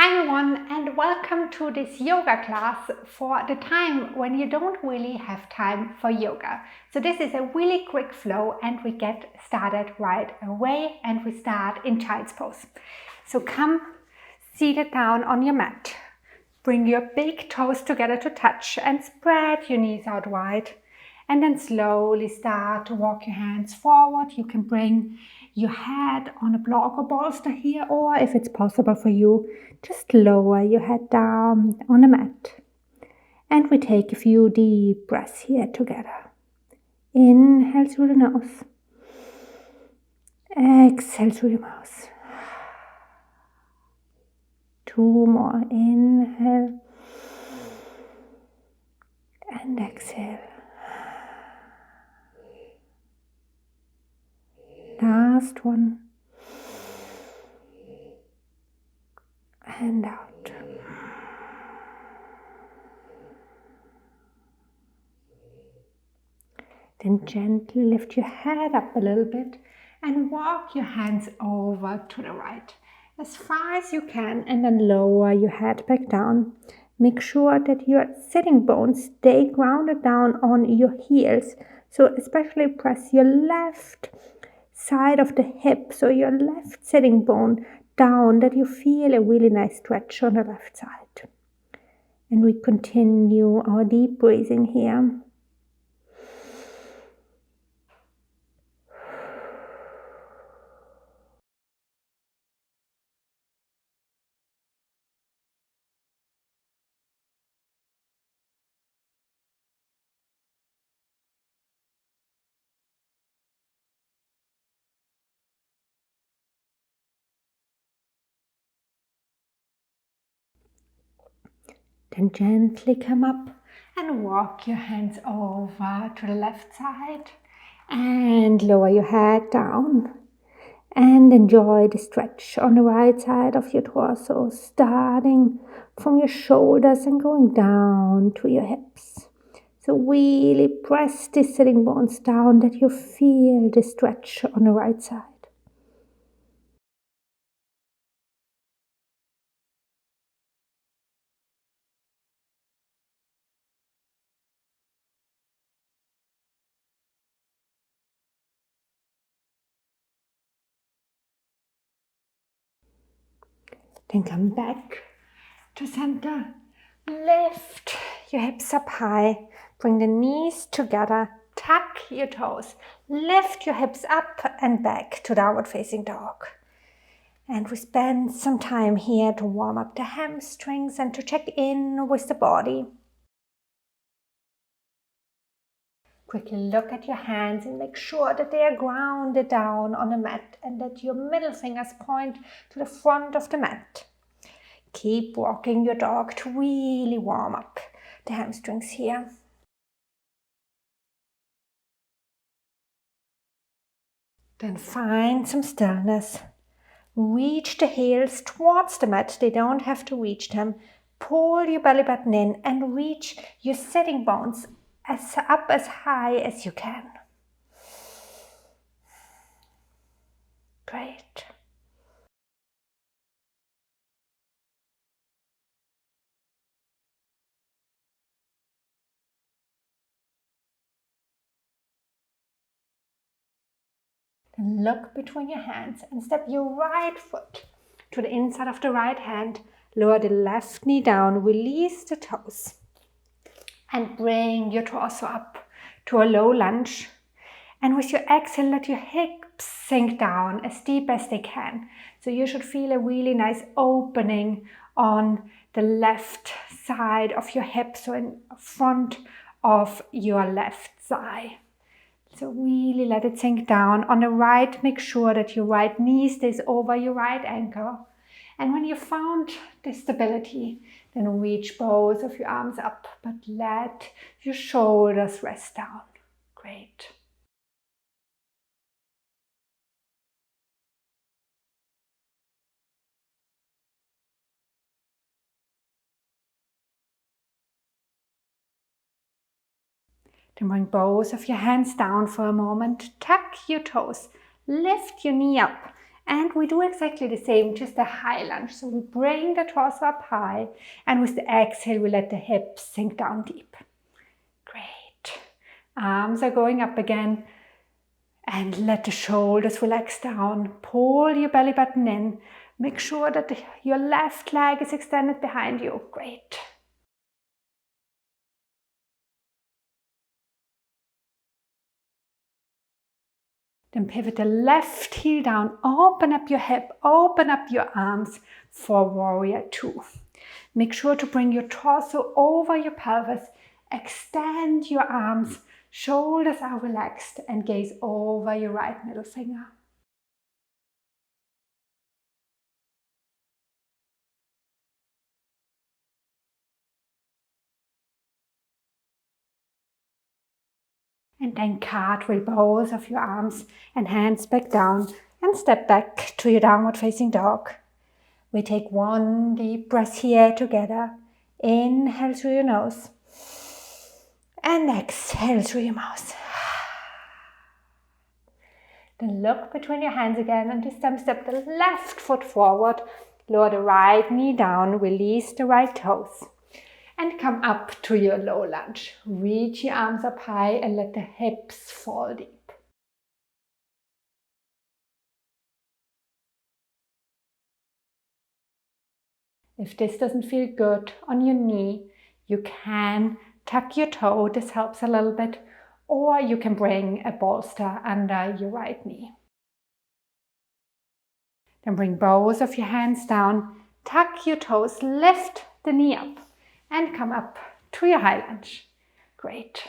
Hi everyone, and welcome to this yoga class for the time when you don't really have time for yoga. So this is a really quick flow and we get started right away, and we start in child's pose. So come seated down on your mat. Bring your big toes together to touch and spread your knees out wide. And then slowly start to walk your hands forward. You can bring your head on a block or bolster here, or if it's possible for you, just lower your head down on the mat. And we take a few deep breaths here together. Inhale through the nose. Exhale through the mouth. 2 more. Inhale. And exhale. Last one. And out. Then gently lift your head up a little bit and walk your hands over to the right as far as you can, and then lower your head back down. Make sure that your sitting bones stay grounded down on your heels. So especially press your left side of the hip, so your left sitting bone down, that you feel a really nice stretch on the left side. And we continue our deep breathing here. Then gently come up and walk your hands over to the left side and lower your head down. And enjoy the stretch on the right side of your torso, starting from your shoulders and going down to your hips. So really press the sitting bones down, that you feel the stretch on the right side. Then come back to center. Lift your hips up high. Bring the knees together. Tuck your toes. Lift your hips up and back to downward facing dog. And we spend some time here to warm up the hamstrings and to check in with the body. Quickly look at your hands and make sure that they are grounded down on the mat and that your middle fingers point to the front of the mat. Keep walking your dog to really warm up the hamstrings here. Then find some stillness. Reach the heels towards the mat. They don't have to reach them. Pull your belly button in and reach your sitting bones up as high as you can. Great. Then look between your hands and step your right foot to the inside of the right hand. Lower the left knee down, release the toes, and bring your torso up to a low lunge. And with your exhale, let your hips sink down as deep as they can. So you should feel a really nice opening on the left side of your hip, so in front of your left thigh. So really let it sink down. On the right, make sure that your right knee stays over your right ankle. And when you found the stability, then reach both of your arms up, but let your shoulders rest down. Great. Then bring both of your hands down for a moment. Tuck your toes. Lift your knee up And we do exactly the same, just a high lunge. So we bring the torso up high, and with the exhale, we let the hips sink down deep. Great. Arms are going up again, and let the shoulders relax down. Pull your belly button in. Make sure that your left leg is extended behind you. Great. Then pivot the left heel down, open up your hip, open up your arms for warrior two. Make sure to bring your torso over your pelvis, extend your arms, shoulders are relaxed, and gaze over your right middle finger. And then cartwheel both of your arms and hands back down and step back to your downward facing dog. We take one deep breath here together. Inhale through your nose and exhale through your mouth. Then look between your hands again, and this time step the left foot forward, lower the right knee down, release the right toes. And come up to your low lunge. Reach your arms up high and let the hips fall deep. If this doesn't feel good on your knee, you can tuck your toe. This helps a little bit. Or you can bring a bolster under your right knee. Then bring both of your hands down. Tuck your toes, lift the knee up and come up to your high lunge. Great.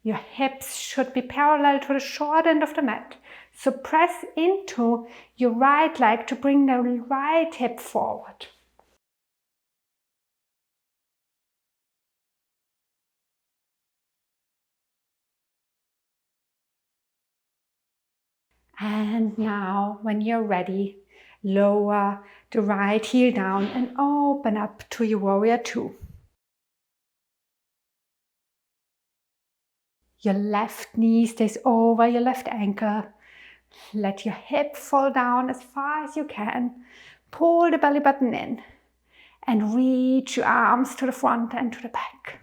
Your hips should be parallel to the short end of the mat. So press into your right leg to bring the right hip forward. And now, when you're ready, lower the right heel down and open up to your warrior two. Your left knee stays over your left ankle. Let your hip fall down as far as you can. Pull the belly button in and reach your arms to the front and to the back.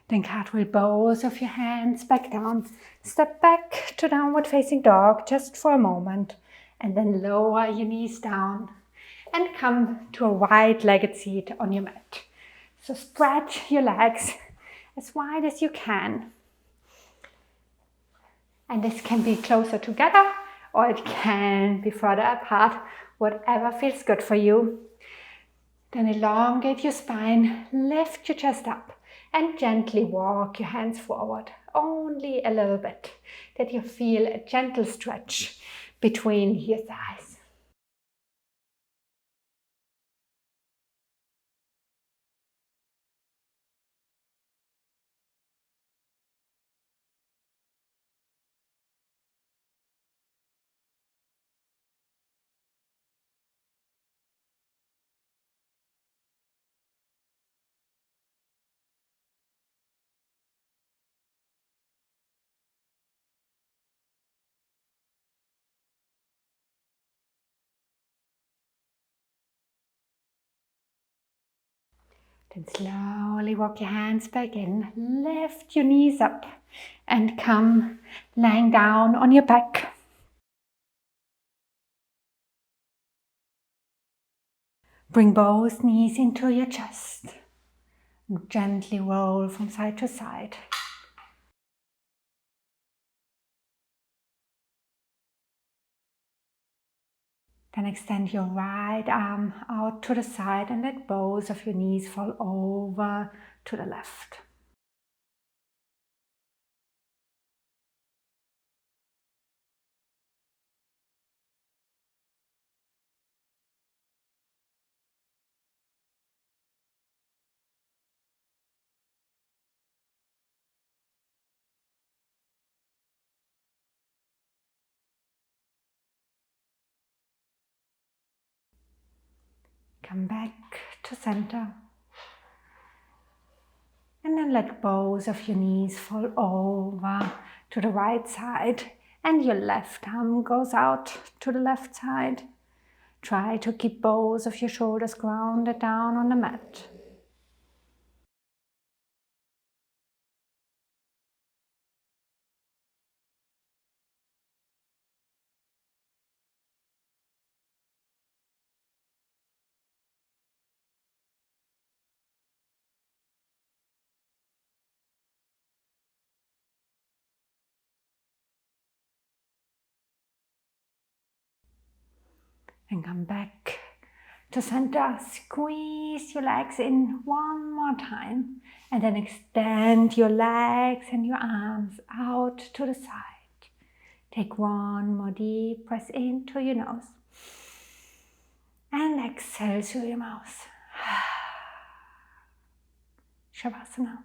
Then cartwheel both of your hands back down. Step back to downward facing dog just for a moment. And then lower your knees down and come to a wide-legged seat on your mat. So spread your legs as wide as you can. And this can be closer together or it can be further apart, whatever feels good for you. Then elongate your spine, lift your chest up and gently walk your hands forward, only a little bit, that you feel a gentle stretch between your thighs. Then slowly walk your hands back in, lift your knees up and come lying down on your back. Bring both knees into your chest and gently roll from side to side. Then extend your right arm out to the side and let both of your knees fall over to the left. Come back to center. And then let both of your knees fall over to the right side and your left arm goes out to the left side. Try to keep both of your shoulders grounded down on the mat. And come back to center. Squeeze your legs in one more time. And then extend your legs and your arms out to the side. Take one more deep breath in through your nose. And exhale through your mouth. Shavasana.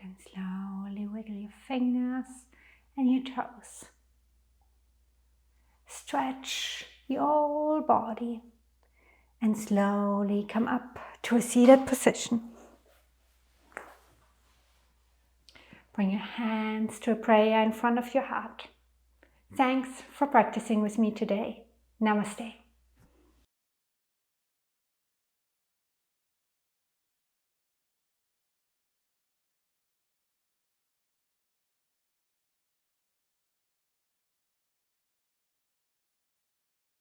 Then slowly wiggle your fingers and your toes. Stretch your whole body and slowly come up to a seated position. Bring your hands to a prayer in front of your heart. Thanks for practicing with me today. Namaste.